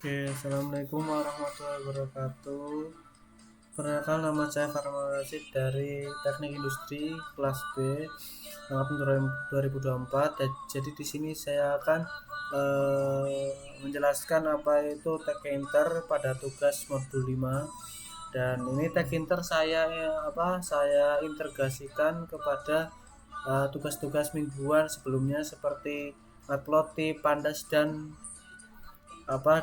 Oke, assalamualaikum warahmatullahi wabarakatuh. Perkenalkan, nama saya Farman Rashid dari Teknik Industri kelas B angkatan 2024. Jadi di sini saya akan menjelaskan apa itu Tekinter pada tugas modul 5. Dan ini Tekinter saya integrasikan kepada tugas-tugas mingguan sebelumnya seperti Matplotlib, Pandas, dan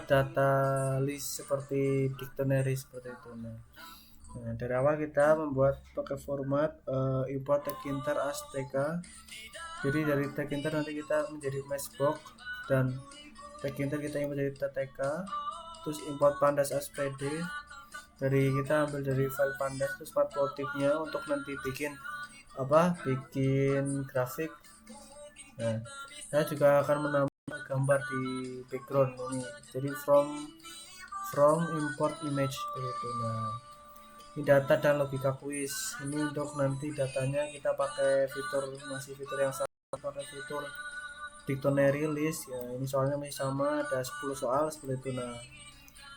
data list seperti dictionary seperti itu. Nah, dari awal kita membuat pakai format import tekinter as tk. Jadi dari tekinter nanti kita menjadi matchbox, dan tekinter kita yang menjadi ttk, terus import pandas as pd. Dari kita ambil dari file pandas, terus matplotlibnya untuk nanti bikin grafik. Nah, saya juga akan menambah gambar di background ini. Jadi from import image begitu. Nah, ini data dan logika quiz. Ini untuk nanti datanya kita pakai fitur yang sama, pakai fitur dictionary list ya. Ini soalnya masih sama, ada 10 soal seperti itu. Nah,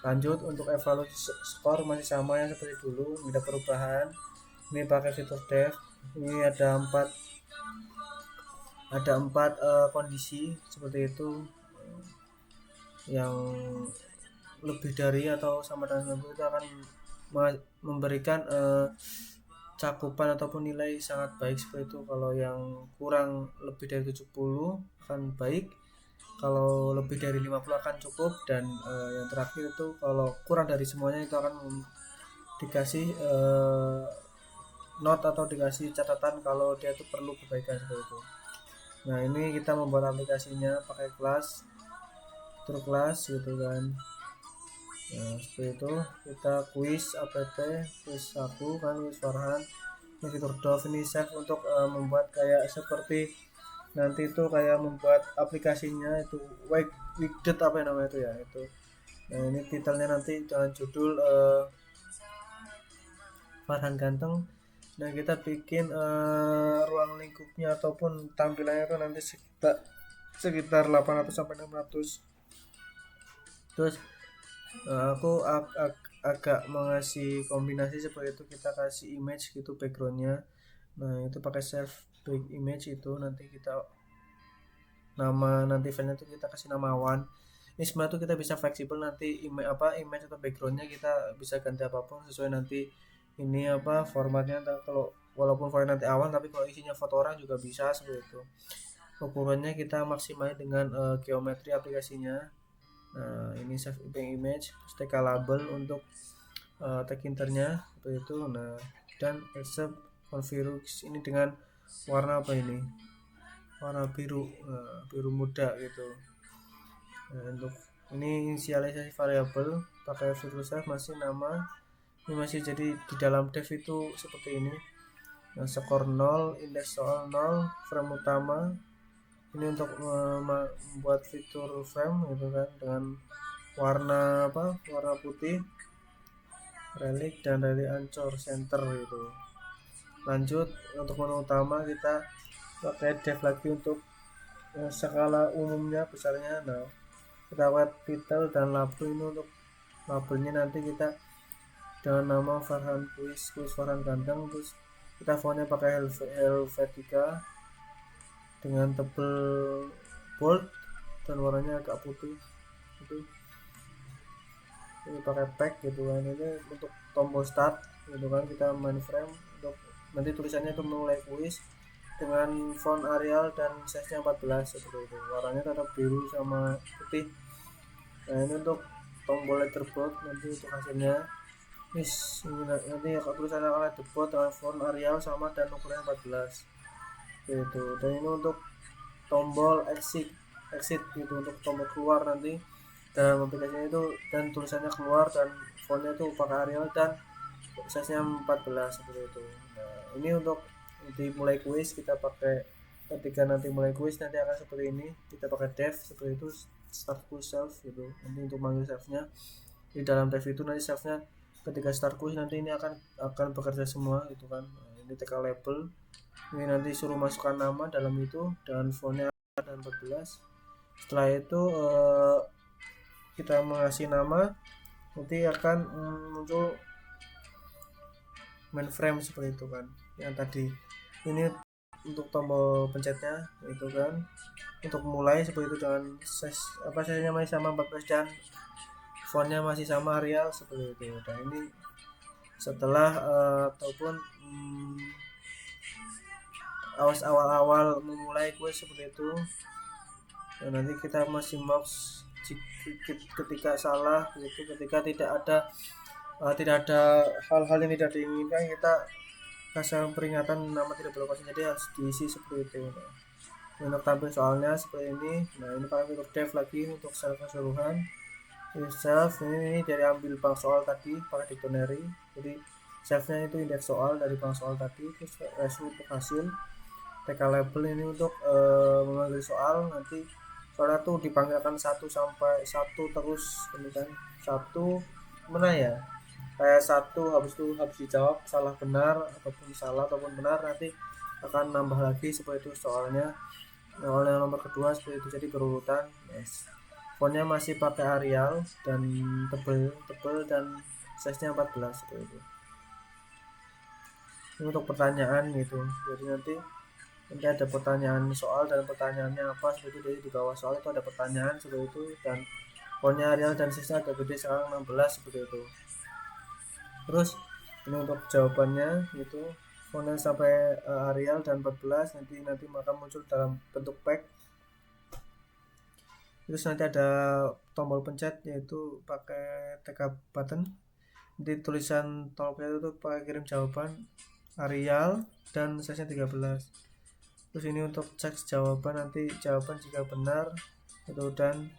lanjut untuk evaluasi skor masih sama yang seperti dulu, tidak ada perubahan. Ini pakai fitur def. Ini ada empat kondisi seperti itu, yang lebih dari atau sama dengan 60 itu akan memberikan cakupan ataupun nilai sangat baik seperti itu. Kalau yang kurang lebih dari 70 akan baik, kalau lebih dari 50 akan cukup, dan yang terakhir itu kalau kurang dari semuanya itu akan dikasih note atau dikasih catatan kalau dia itu perlu perbaikan seperti itu. Nah, ini kita membuat aplikasinya pakai fitur kelas gitu kan. Nah, seperti itu kita quiz apt, quiz aku kan, quiz Farhan. Ini fitur dov, ini save untuk membuat kayak seperti nanti itu kayak membuat aplikasinya itu widget apa yang namanya itu ya itu. Nah, ini titelnya nanti dengan judul Farhan Ganteng. Nah, kita bikin ruang lingkupnya ataupun tampilannya itu nanti sekitar 800 sampai 600. Terus aku agak mengasih kombinasi seperti itu, kita kasih image gitu backgroundnya. Nah, itu pakai save back image, itu nanti filenya itu kita kasih nama one. Ini sebenarnya tuh kita bisa fleksibel, nanti image atau backgroundnya kita bisa ganti apapun sesuai nanti ini formatnya. Kalau walaupun format nanti awan, tapi kalau isinya foto orang juga bisa seperti itu. Ukurannya kita maksimal dengan geometri aplikasinya. Nah, ini save image, tag label untuk tekinternya seperti itu. Nah, dan accept configure ini dengan warna ini, warna biru muda gitu. Nah, untuk ini inisialisasi variabel pakai fitur save, masih nama ini masih jadi di dalam dev itu seperti ini. Nah, skor 0, indeks soal 0, frame utama. Ini untuk membuat fitur frame gitu kan, dengan warna putih, relik dan relik ancor center gitu. Lanjut untuk menu utama kita pakai dev lagi untuk skala umumnya besarnya. Nah, kita buat titel dan label. Ini untuk labelnya nanti kita dengan nama Farhan Quiz Farhan Ganteng. Terus kita fontnya pakai Helvetica dengan tebel bold dan warnanya agak putih itu. Ini pakai pack gitu kan. Ini untuk tombol start gitu kan, kita main frame. Untuk nanti tulisannya itu mulai quiz dengan font Arial dan size nya 14 seperti itu. Warnanya tetap biru sama putih. Nah, ini untuk tombol letterboard nanti untuk hasilnya. Ini nanti tulisannya akan letterboard dengan font Arial sama dan ukuran 14 gitu. Dan ini untuk tombol exit gitu, untuk tombol keluar nanti dalam aplikasinya itu, dan tulisannya keluar dan fontnya itu pakai Arial dan size nya 14 seperti itu. Nah, ini untuk dimulai quiz kita pakai, ketika nanti mulai quiz nanti akan seperti ini, kita pakai dev seperti itu, start quiz self gitu. Nanti untuk manggil selfnya di dalam dev itu, nanti selfnya ketika start quiz nanti ini akan bekerja semua gitu kan. Nah, ini tekan label, ini nanti suruh masukkan nama dalam itu dan fontnya dan 14. Setelah itu kita mengasih nama nanti akan muncul mainframe seperti itu kan yang tadi. Ini untuk tombol pencetnya itu kan, untuk mulai seperti itu dengan size-nya masih sama 14 dan fontnya masih sama Arial seperti itu. Dan ini setelah ataupun awal-awal memulai kuis seperti itu. Dan nanti kita masih mouse ketika salah gitu, ketika tidak ada hal-hal yang tidak diinginkan, kita kasih peringatan nama tidak berlokasi, jadi harus diisi seperti itu. Nah, untuk tampil soalnya seperti ini. Nah, ini pakai fitur dev lagi untuk self keseluruhan. Self ini dari ambil bank soal tadi pakai dictionary, jadi selfnya itu indeks soal dari bank soal tadi. Terus result untuk hasil, TK label ini untuk memanggil soal, nanti soalnya tuh dipanggilkan 1 sampai 1 terus, kemudian 1 mana ya, kayak 1 habis itu habis dijawab salah benar ataupun benar, nanti akan nambah lagi seperti itu soalnya. Soalnya nomor kedua seperti itu, jadi berurutan. Yes. Fontnya masih pakai Arial dan tebel dan size-nya 14 seperti itu. Ini untuk pertanyaan gitu, jadi nanti ada pertanyaan soal dan pertanyaannya apa seperti itu. Jadi di bawah soal itu ada pertanyaan seperti itu, dan fontnya Arial dan size-nya agak gede sekarang 16 seperti itu. Terus ini untuk jawabannya gitu, fontnya sampai Arial dan 14, nanti maka muncul dalam bentuk pack. Terus nanti ada tombol pencet yaitu pakai TK button, nanti tulisan tombol pencet itu pakai kirim jawaban Arial dan size-nya 13. Terus ini untuk cek jawaban, nanti jawaban jika benar itu dan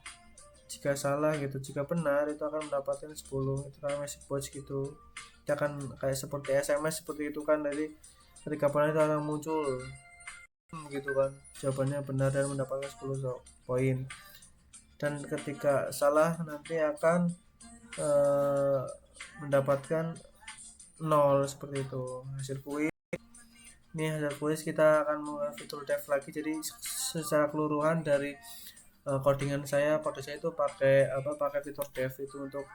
jika salah gitu. Jika benar itu akan mendapatkan 10, itu kan message box gitu. Itu akan kayak seperti SMS seperti itu kan, dari ketika benar itu akan muncul gitu kan, jawabannya benar dan mendapatkan 10 poin. Dan ketika salah nanti akan mendapatkan 0 seperti itu. Hasil kuis ini hasil kuis kita akan menggunakan fitur dev lagi, jadi secara keseluruhan dari codingan saya pada saya itu pakai fitur dev itu untuk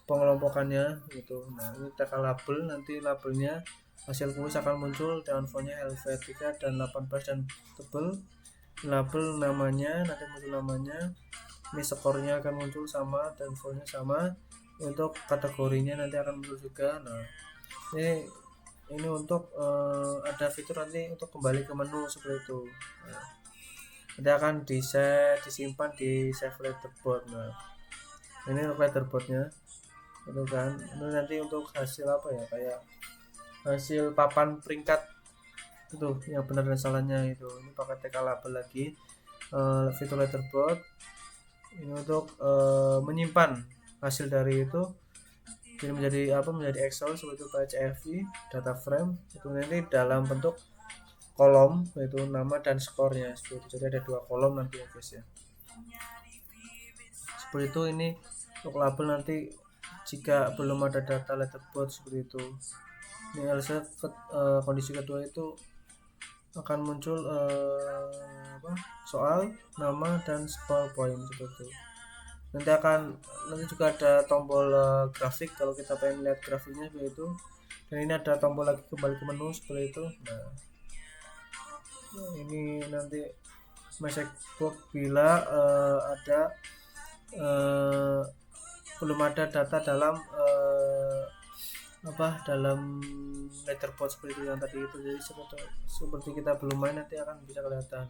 pengelompokannya gitu. Nah, ini tekan label, nanti labelnya hasil kuis akan muncul dengan fontnya Helvetica dan 18 dan tebel. Label namanya nanti muncul namanya, ini skornya akan muncul sama dan fontnya sama. Untuk kategorinya nanti akan muncul juga. Nah, ini untuk ada fitur nanti untuk kembali ke menu seperti itu. Nah, nanti akan disimpan di save leaderboard. Nah, ini leaderboardnya itu kan. Ini nanti untuk hasil apa ya, kayak hasil papan peringkat itu yang benar dan salahnya itu. Ini pakai TK label lagi, fitur leaderboard ini untuk menyimpan hasil dari itu, jadi menjadi Excel seperti itu, kayak CSV data frame itu nanti dalam bentuk kolom yaitu nama dan skornya seperti itu. Jadi ada 2 kolom nanti ya guys ya, seperti itu. Ini untuk label nanti jika belum ada data leaderboard seperti itu. Ini kondisi kedua itu akan muncul soal, nama dan skor poin seperti itu. Nanti juga ada tombol grafik kalau kita pengen lihat grafiknya seperti itu. Dan ini ada tombol lagi kembali ke menu seperti itu. Nah, ini nanti message box bila ada belum ada data dalam dalam leaderboard seperti itu yang tadi itu. Jadi seperti kita belum main nanti akan bisa kelihatan.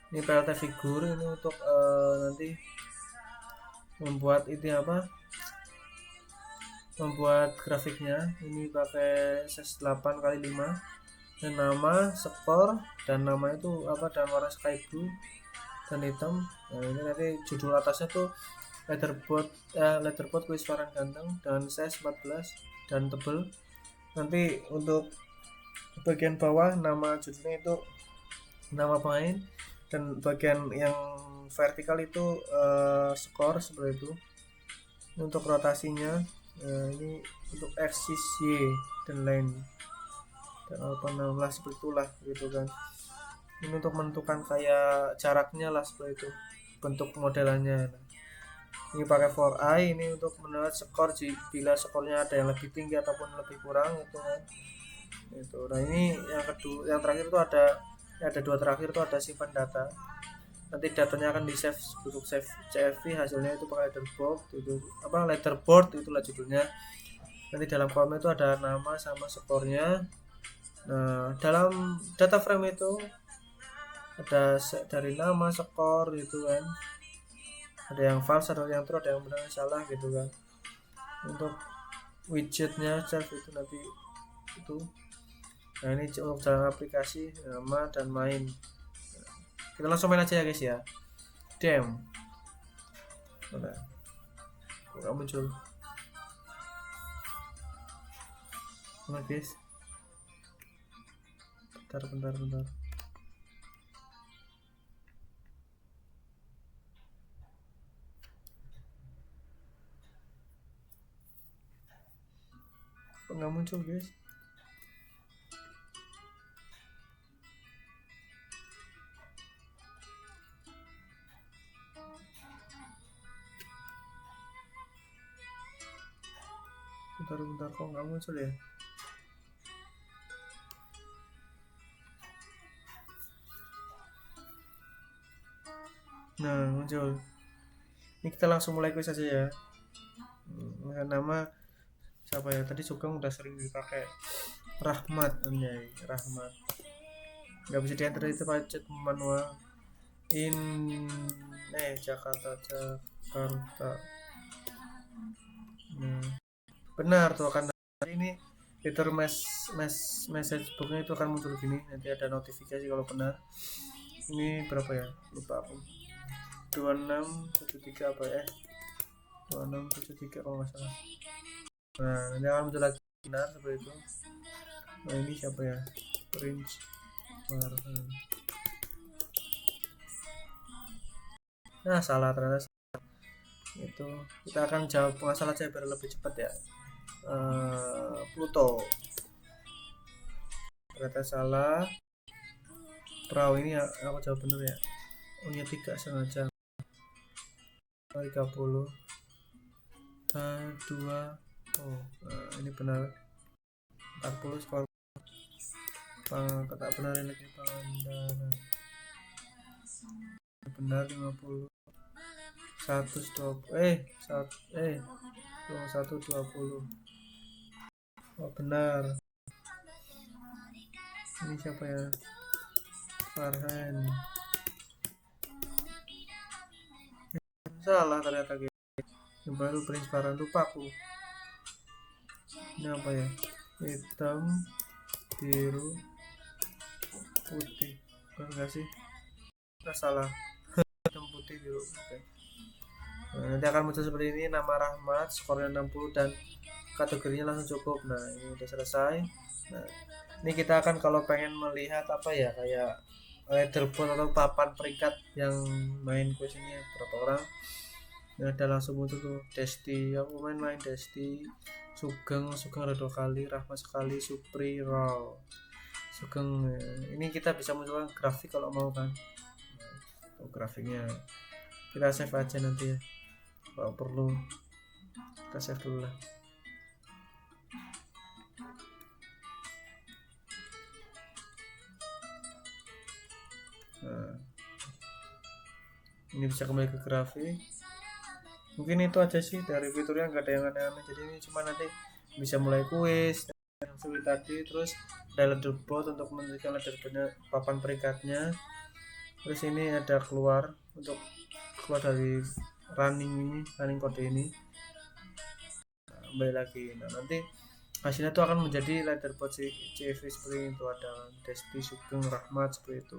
Ini PLT figur ini untuk nanti membuat membuat grafiknya. Ini pakai size 8x5 dan nama, skor dan nama itu dan warna sky blue dan hitam. Nah, ini nanti judul atasnya tuh leaderboard kuis Farhan Ganteng dan size 14 dan tebel. Nanti untuk bagian bawah nama judulnya itu nama pemain, dan bagian yang vertikal itu skor seperti itu. Untuk rotasinya ini untuk axis Y dan lain dan 16 seperti itulah gitu kan. Ini untuk menentukan kayak jaraknya lah seperti itu bentuk modelannya. Ini pakai for i, ini untuk menilai skor bila skornya ada yang lebih tinggi ataupun lebih kurang itu kan. Itu. Nah ini yang kedua, yang terakhir itu ada dua terakhir itu ada simpan data. Nanti datanya akan di save untuk save CSV, hasilnya itu pakai letterboard itulah judulnya. Nanti dalam kolom itu ada nama sama skornya. Nah dalam data frame itu ada dari nama, skor gitu kan, ada yang false, ada yang true, ada yang benar salah gitu kan. Untuk widgetnya self itu nanti itu. Nah ini untuk jalan aplikasi, nama dan main. Kita langsung main aja ya guys ya. Damn. Mana? Kok gak muncul? Mana guys? Bentar. Kok nggak muncul guys? Bentar kok nggak muncul ya? Nah muncul. Ini kita langsung mulai kuis aja ya. Nama siapa ya? Tadi Sugeng udah sering dipakai. Rahmat, anjay, Rahmat. Nggak bisa diantar itu paket manual. Jakarta. Nah, benar tuh akan ini fitur message booknya itu akan muncul gini, nanti ada notifikasi kalau benar. Ini berapa ya, lupa aku, 2673 apa ya, 2673 kalau nggak salah. Nah nanti akan muncul lagi benar seperti itu. Nah ini siapa ya, Prince Farhan. Nah salah ternyata. Itu kita akan jawab masalah aja biar lebih cepat ya. Pluto ternyata salah. Perahu ini aku jawab bener ya. Oh ya 3,5 jam. 30 2. Oh ini benar 40 skor. Kata benar lagi Pangandaran. Benar 50 120 120. Oh benar. Ini siapa ya, Farhan. Salah ternyata guys. Yang baru Prince Farhan, lupa aku. Ini apa ya, hitam biru putih, bukan enggak sih? Salah. Hitam putih biru. Okay. Nah, nanti akan muncul seperti ini, nama Rahmat, skornya 60 dan kategorinya langsung cukup. Nah ini udah selesai. Nah ini kita akan kalau pengen melihat apa ya, kayak leaderboard atau papan peringkat yang main kuis ini berapa orang. Nah ada langsung muncul tuh Desti, aku main Desti, Sugeng ada 2 kali, Rahmat sekali, Supri, Raw, Sugeng. Ini kita bisa munculkan grafik kalau mau kan. Nah, grafiknya kita save aja nanti ya, kalau perlu kita save dulu lah. Nah, ini bisa kembali ke grafik. Mungkin itu aja sih dari fiturnya, nggak ada yang aneh-aneh. Jadi ini cuma nanti bisa mulai kuis yang sulit tadi, terus ada leaderboard untuk menentukan leaderboardnya, papan peringkatnya. Terus ini ada keluar dari running kode ini. Nah, kembali lagi. Nah nanti hasilnya itu akan menjadi leaderboard CSV seperti itu, ada Desti, Sugeng, Rahmat seperti itu.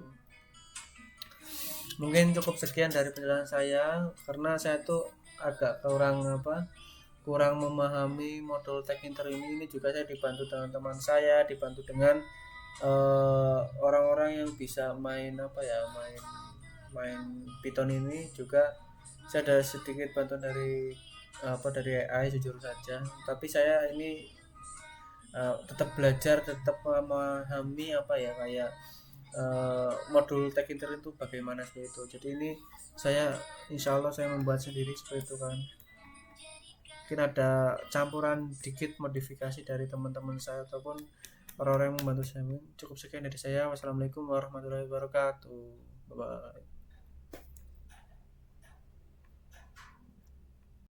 Mungkin cukup sekian dari penjelasan saya, karena saya tuh agak kurang memahami modul Tekinter ini juga saya dibantu dengan teman saya, dibantu dengan orang-orang yang bisa main Python ini juga. Saya ada sedikit bantuan dari AI jujur saja, tapi saya ini tetap belajar, tetap memahami kayak modul tech inter itu bagaimana seperti itu. Jadi ini saya insya Allah saya membuat sendiri seperti itu kan. Mungkin ada campuran dikit modifikasi dari teman-teman saya ataupun orang-orang yang membantu saya. Cukup sekian dari saya. Wassalamualaikum warahmatullahi wabarakatuh. Bye.